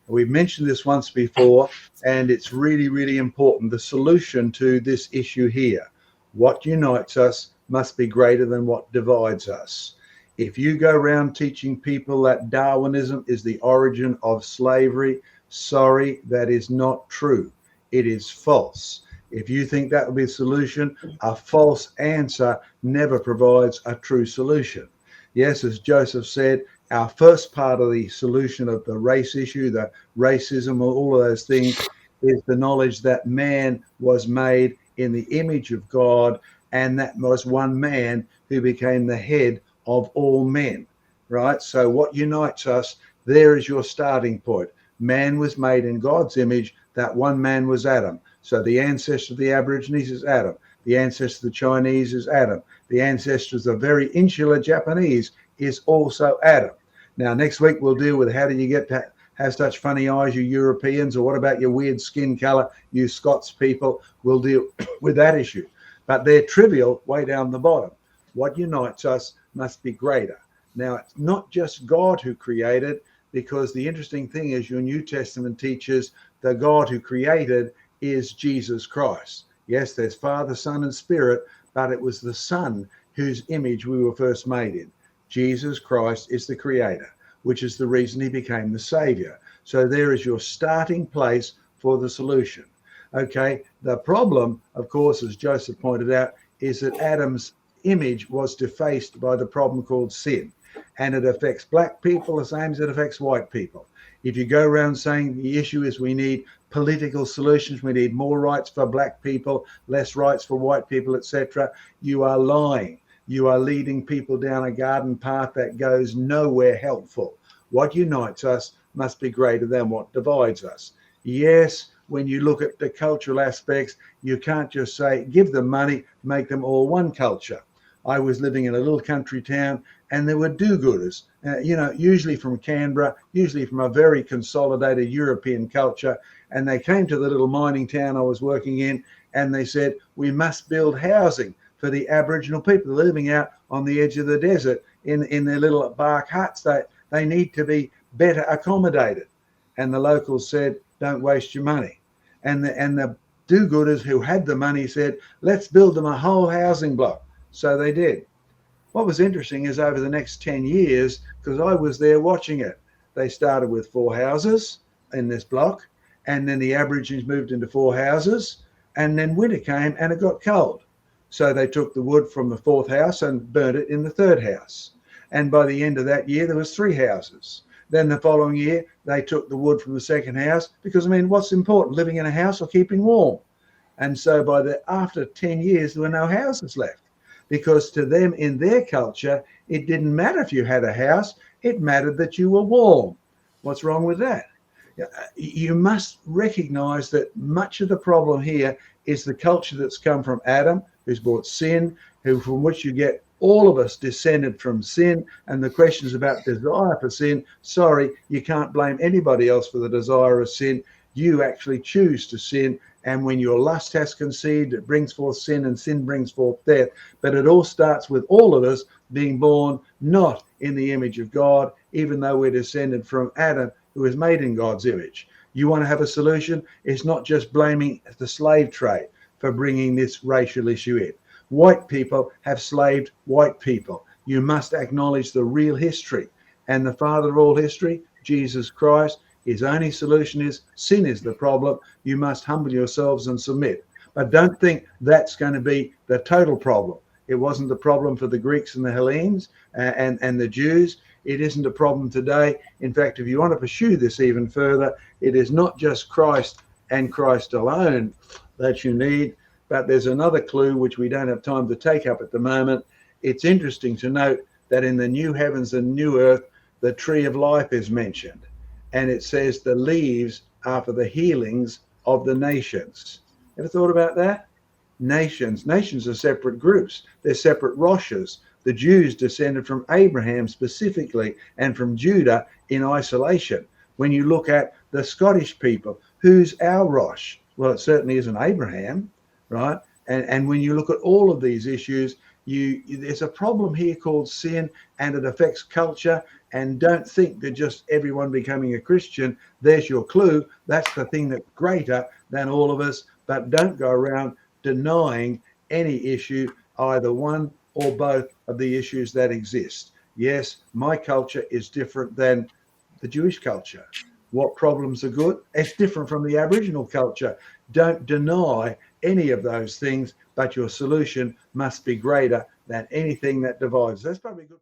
We've mentioned this once before, and it's really, really important. The solution to this issue here, what unites us must be greater than what divides us. If you go around teaching people that Darwinism is the origin of slavery, sorry, that is not true. It is false. If you think that will be a solution, a false answer never provides a true solution. Yes, as Joseph said, our first part of the solution of the race issue, the racism, all of those things, is the knowledge that man was made in the image of God, and that was one man who became the head of all men, right? So what unites us, there is your starting point. Man was made in God's image. That one man was Adam. So the ancestor of the Aborigines is Adam. The ancestor of the Chinese is Adam. The ancestors of very insular Japanese is also Adam. Now, next week we'll deal with how do you get to have such funny eyes, you Europeans, or what about your weird skin color, you Scots people? We'll deal with that issue. But they're trivial way down the bottom. What unites us must be greater. Now, it's not just God who created, because the interesting thing is your New Testament teaches the God who created is Jesus Christ. Yes, there's Father, Son, and Spirit, but it was the Son whose image we were first made in. Jesus Christ is the creator, which is the reason he became the savior. So there is your starting place for the solution. Okay, the problem, of course, as Joseph pointed out, is that Adam's image was defaced by the problem called sin. And it affects black people the same as it affects white people. If you go around saying the issue is we need political solutions, we need more rights for black people, less rights for white people, etc., you are lying. You are leading people down a garden path that goes nowhere helpful. What unites us must be greater than what divides us. Yes, when you look at the cultural aspects, you can't just say, give them money, make them all one culture. I was living in a little country town, and there were do-gooders, usually from Canberra, usually from a very consolidated European culture. And they came to the little mining town I was working in, and they said, we must build housing for the Aboriginal people living out on the edge of the desert in their little bark huts. They need to be better accommodated. And the locals said, don't waste your money. And the do-gooders who had the money said, let's build them a whole housing block. So they did. What was interesting is over the next 10 years, because I was there watching it, they started with 4 houses in this block, and then the Aborigines moved into 4 houses, and then winter came and it got cold. So they took the wood from the 4th house and burnt it in the 3rd house. And by the end of that year, there was 3 houses. Then the following year, they took the wood from the 2nd house, because, what's important, living in a house or keeping warm? And so after 10 years, there were no houses left, because to them, in their culture, it didn't matter if you had a house, it mattered that you were warm. What's wrong with that? You must recognize that much of the problem here is the culture that's come from Adam, who's brought sin, from which you get all of us descended from sin. And the questions about desire for sin, sorry, you can't blame anybody else for the desire of sin. You actually choose to sin. And when your lust has conceived, it brings forth sin, and sin brings forth death. But it all starts with all of us being born not in the image of God, even though we're descended from Adam, who is made in God's image. You want to have a solution? It's not just blaming the slave trade for bringing this racial issue in. White people have slaved white people. You must acknowledge the real history. And the father of all history, Jesus Christ, his only solution is sin is the problem. You must humble yourselves and submit. But don't think that's going to be the total problem. It wasn't the problem for the Greeks and the Hellenes and the Jews. It isn't a problem today. In fact, if you want to pursue this even further, it is not just Christ and Christ alone that you need, but there's another clue which we don't have time to take up at the moment. It's interesting to note that in the new heavens and new earth, the tree of life is mentioned. And it says the leaves are for the healings of the nations. Ever thought about that? Nations are separate groups. They're separate Roshes. The Jews descended from Abraham specifically and from Judah in isolation. When you look at the Scottish people, who's our Rosh? Well, it certainly isn't Abraham, right? And when you look at all of these issues, There's a problem here called sin, and it affects culture. And don't think that just everyone becoming a Christian, there's your clue. That's the thing that's greater than all of us. But don't go around denying any issue, either one or both of the issues that exist. Yes, my culture is different than the Jewish culture. What problems are good? It's different from the Aboriginal culture. Don't deny any of those things, but your solution must be greater than anything that divides. That's probably good.